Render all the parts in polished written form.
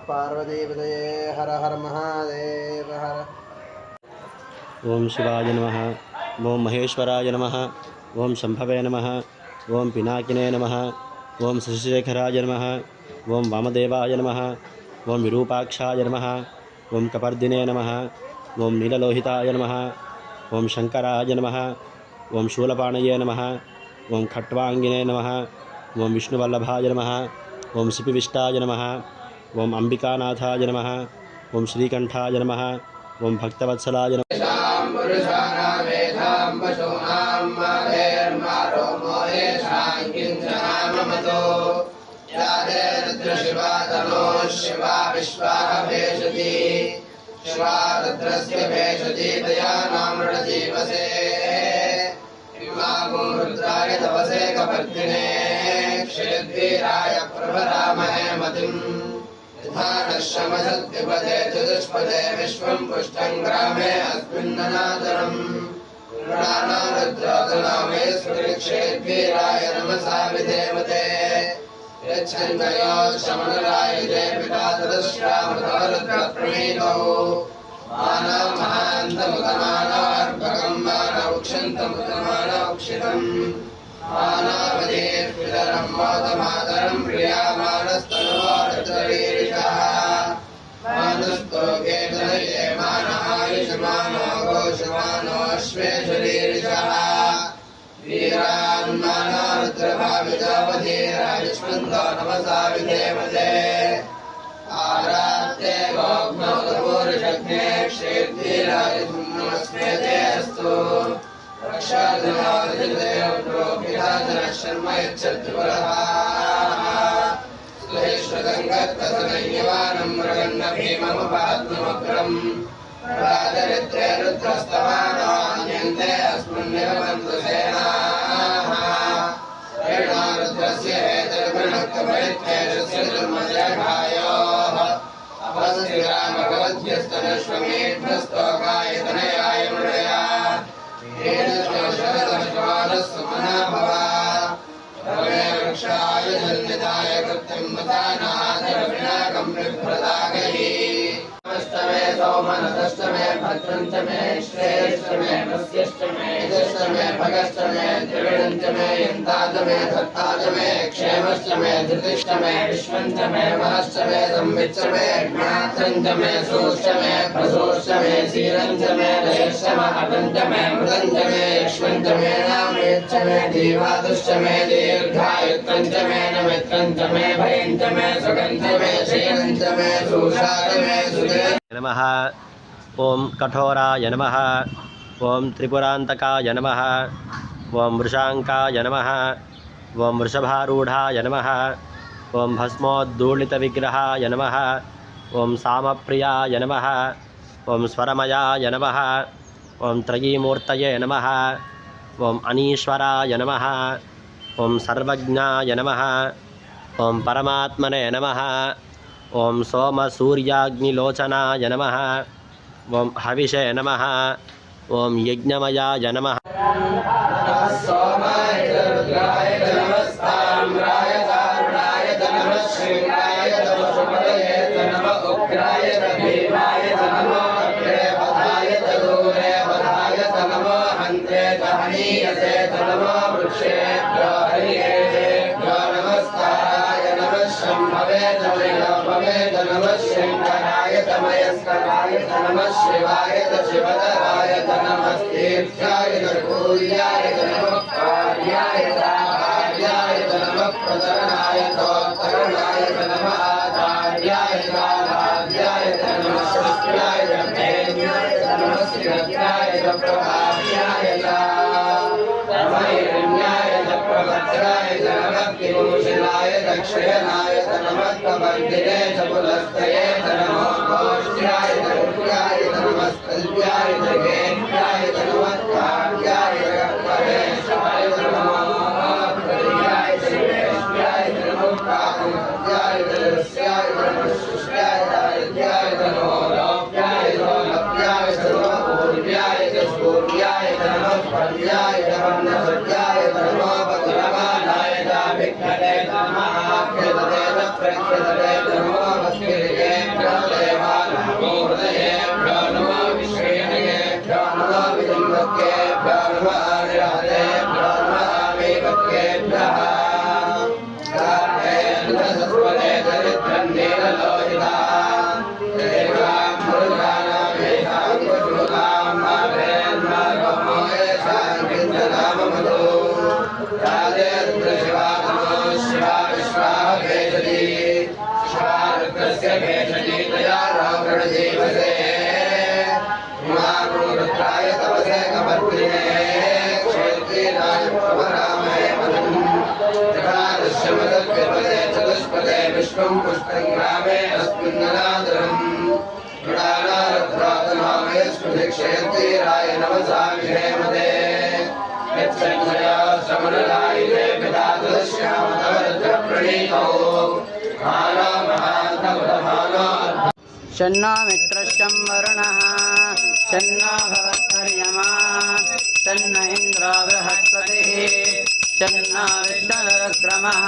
पार्वतीपतये हर हर महादेव हर। ओम शिवाय नमः। ओम महेश्वराय नमः। ओम शंभवे नमः। ओम पिनाकिने नमः। ओम शशिशेखराय नमः। ओम वामदेवाय नमः। ओम विरूपाक्षाय नमः। ओम कपर्दिने नमः। ओम नीललोहिताय नमः। ओम शंकराय नमः। ओम शूलपाणये नमः। ओम खट्वांगिने नमः। ओम विष्णुवल्लभाय नमः। ओम शिपिविष्टाय नमः। ओम अंबिकानाथाय नमः। ओम श्रीकंठाय नमः। ओम भक्तवत्सलाय नमः। शिवा विश्वाः भेषजी शिवा रुद्रस्य भेषजी दया नामृतजीवसे इमागो रुद्राय तपसे कपर्दिने क्षेद्वीराय प्रभरामहे मतिम् यथा नश्यमसद्विपदे चतुष्पदे विश्वं पुष्टं ग्रामे अस्मिन्ननादरम् रुद्रानारुद्रोतनामे स्फुरिक्षेद्वीराय नमसा विधेमते यच्छन्दयो शमनराय जय पिता तदश्रामृतवरुद्रप्रणीतौ मानमहान्तमुदमानवर्भगं मानौक्षन्तमुदमानौक्षितम् मानावधेर्पितरं मोदमातरं प्रियामानस्तनुवारतरीरिषः मानस्तोके तनये मानहायुषमानो घोषमानोऽश्वेषरीरिषः वीरान्मानारुद्रभावितावधीरायुष्मन्तो नमसा विधेमते आरात्ते गोग्नोदपूर्षग्ने क्षेत्रीराय नमस्मेते अस्तु रक्षाधनादिदेवप्रोपिताजनः शर्म यच्छत्पुरः सुहेश्वरङ्गत्तसनय्यवानं मृगन्न भीममुपात्ममुग्रम् राजरित्रे रुद्रस्तवानान्यन्ते अस्मिन्नेवन्तु सेनाः रुद्रस्य हेतर्गुणकपरित्येषस्य दुर्मजघायोः अपस्थिरामभवद्यस्तनश्वमेभ्यस्तोकाय तनयाय मृडया शरदशवादस्सुमना भवा रमे वृक्षाय जन्यताय कृत्यं वतानाथरविनाकं बिभ्रदागहि अष्टमे सौमनसष्टमे भद्रञ्चमे श्रेष्ठमे वस्यष्टमे यजष्टमे भगष्टमे द्रविणञ्चमे यन्ताचमे धत्ताचमे क्षेमष्टमे धृतिष्टमे विश्वञ्चमे महष्टमे संविच्चमे ज्ञात्रञ्चमे सूष्टमे प्रसूष्टमे सीरञ्चमे लयष्टम अटञ्चमे मृदञ्चमे यक्ष्मञ्चमे नामयच्चमे दीवादुष्टमे दीर्घायुक्तञ्चमे नमित्रञ्चमे भयञ्चमे सुगन्धमे शयनञ्चमे सूषाचमे नमः। ओम कठोराय नमः। ओम त्रिपुरांतकाय नमः। ओम वृषांकाय नमः। ओम वृषभारूढ़ाय नमः। ओम भस्मोद्दूलितविग्रहाय नमः। ओम सामप्रियाय नमः। ओम स्वरमयाय नमः। ओम त्रयीमूर्तये नमः। ओम अनीश्वराय नमः। ओम सर्वज्ञाय नमः। ओम परमात्मने नमः। ओम सोम सूर्याग्निलोचनाय नमः। ओम हविषे नमः। ओम यज्ञमयाय नमः। शंकराय तमयस्कराय नमः शिवाय शिवधराय नमस्तीर्थाय कर्पूर्याय नमः कार्याय भार्याय नमः प्रचरणाय तोत्तरणाय नमः आचार्याय भार्याय नमः सृष्ट्याय भेद्याय नमः श्रीरत्याय प्रभाव्याय नमः प्रभद्राय नमः किभूषणाय दक्षयनाय नमः कपर्दिने च पुलस्तये नमो गोष्ठ्याय दुर्गाय नमस्कल्याय जगेन्द्राय नमः कार्याय परेशाय नमो प्रियाय श्रेष्ठ्याय नमः कामध्याय दृश्याय नमः शिष्याय दारिद्र्याय नमो लोप्याय लोलप्याय सर्वपूर्व्याय सूर्याय नमः पर्याय नमः नमो भद्रवाणाय दाभिक्खते नमः आख्यते प्रख्यते नमो भक्तिर्ये शारुकस्य भेषजीतया रावणजीवसे रुद्राय तपसे कपर्दिने क्षेत्रीराय प्रभरामहे मदम् जगारश्यमदद्विपदे चतुष्पदे विश्वं पुष्पङ्ग्रामे अस्मिन्ननादरम् मृडानारभ्रातनामे स्मृतिक्षेत्रीराय नमसा विधेमते यच्छया समनलायुधे पितादश्यामतवरद्रप्रणीतौ मानो महान्तमतमानो शन्नो मित्रश्चं वरुणः शन्नो भवत्पर्यमा शन्न इन्द्रो बृहस्पतिः शन्नो विष्णुरुक्रमः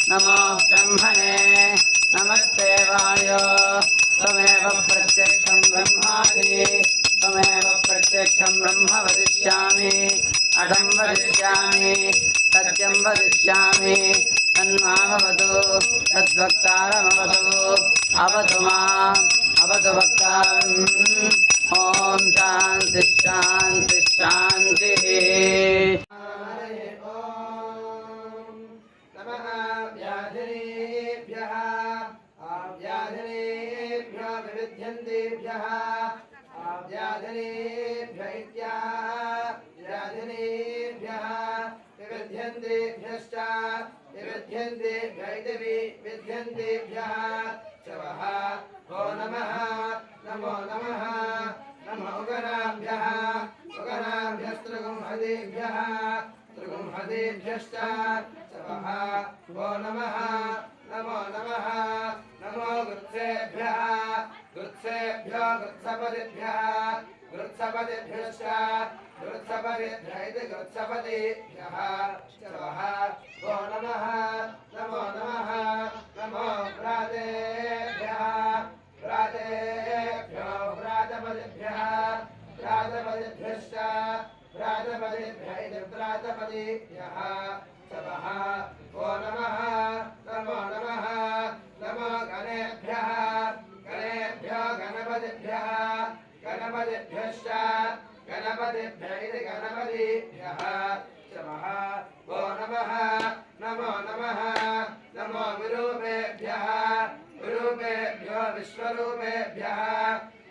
नमो ब्रह्मणे नमस्ते वायो त्वमेव प्रत्यक्षं ब्रह्मासि त्वमेव प्रत्यक्षं ब्रह्म वदिष्यामि अहं वदिष्यामि सत्यं वदिष्यामि तन्मामवतु तद्वक्तारमवतु अवतु माम् अवतु वक्तारम् ॐ शान्ति शान्ति शान्तिः नमः व्याधिनेभ्यः व्याधिनेभ्यो विविध्यन्तेभ्यः व्याधिनेभ्य व्याधिनेभ्यः विविध्यन्तेभ्यश्च विविध्यन्तेभ्य इति विविध्यन्तेभ्यः चवः वो नमः नमो नमः नमो उगराभ्यः उगराभ्यस्त्रिगुंहदेभ्यः त्रिगुंहदेभ्यश्च चवः वो नमः नमो नमः नमो गृत्सेभ्यः गृत्सेभ्यो गृत्सपदिभ्यः गृत्सपदिभ्यश्च गृत्सपदिभ्य इति गृत्सपदिभ्यः चवः वो नमः नमो नमः नमो व्रातेभ्यः व्रातेभ्यो व्रातपदिभ्यः व्रातपदिभ्यश्च व्रातपदिभ्य इति व्रातपदिभ्यः चवः वो नमः नमो नमः नमो गणेभ्यः गणेभ्यो गणपतिभ्यः गणपतिभ्यश्च गणपतिभ्य इति गणपतिभ्यः चवः वो नमः नमो नमः नमो विरूपेभ्यः विरूपेभ्यो विश्वरूपेभ्यः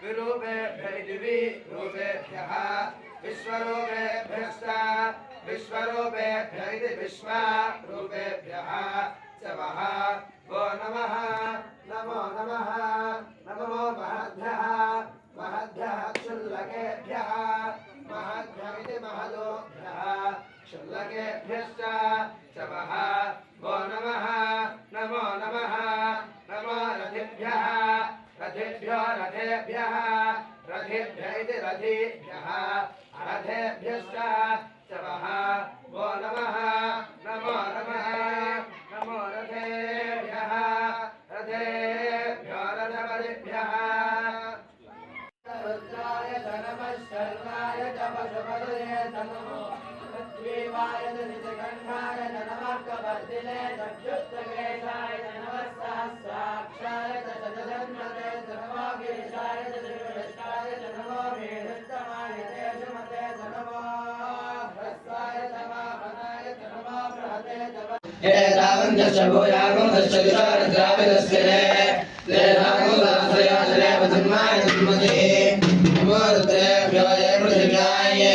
विरूपेभ्य इति विरूपेभ्यः विश्वरूपेभ्यश्च विश्वरूपेभ्य इति विश्वरूपेभ्यः चवः वो नमः नमो नमः नमो महद्भ्यः महद्भ्यः क्षुल्लकेभ्यः महद्भ्य इति महदोभ्यः क्षुल्लकेभ्यश्च चवः वो नमः नमो नमः नमो रथिभ्यः रथिभ्यो रथेभ्यः रथिभ्य इति रथिभ्यः अरथेभ्यश्च चवः वो नमः नमो नमः नमो रथेभ्यः रथेभ्यो रथपतिभ्यः रुद्राय नमः शर्वाय च पशुपतये नमो पृथ्वीवाय निजकण्ठाय नमः कवर्धिने दक्षुत्तकेशाय नमः सहस्राक्षाय च शतजन्मते नमो गिरिशाय च त्रिविष्टाय च नमो मेढस्तमाय ते सुमते नमो ह्रस्वाय च वामनाय च नमो बृहते च एतावन्तश्च भूयागुंसश्च दिशारद्राविदस्यते देहागुंसरस्रयाजरेव धर्माय धर्मते नमो रुद्रेभ्यो ये पृथिव्याय ये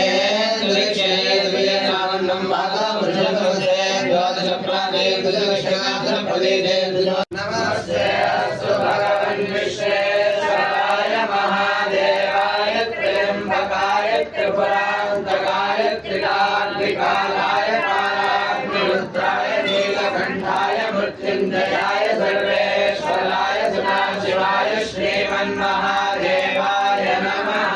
त्रिक्षे त्रियनामन्नं वातामृषभवतेभ्यो दशप्राणे दशविष्णुकात्रपदेते नमस्ते अस्तु भगवन् विश्वेश्वराय महादेवाय त्र्यम्बकाय त्रिपुरान्तकाय त्रिकाग्निकालाय कालाग्निरुद्राय नीलकण्ठाय मृत्युञ्जयाय सर्वेश्वराय सदाशिवाय श्रीमन्महादेवाय नमः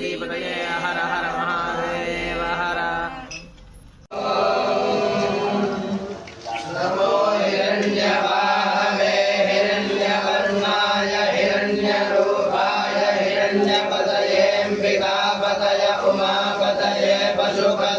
पार्वतीपतये हर हर महादेव हर नमो हिरण्यवाहवे हिरण्यवर्णाय हिरण्यरूपाय हिरण्यपतयेऽम्बिकापतय उमापतये पशुपतये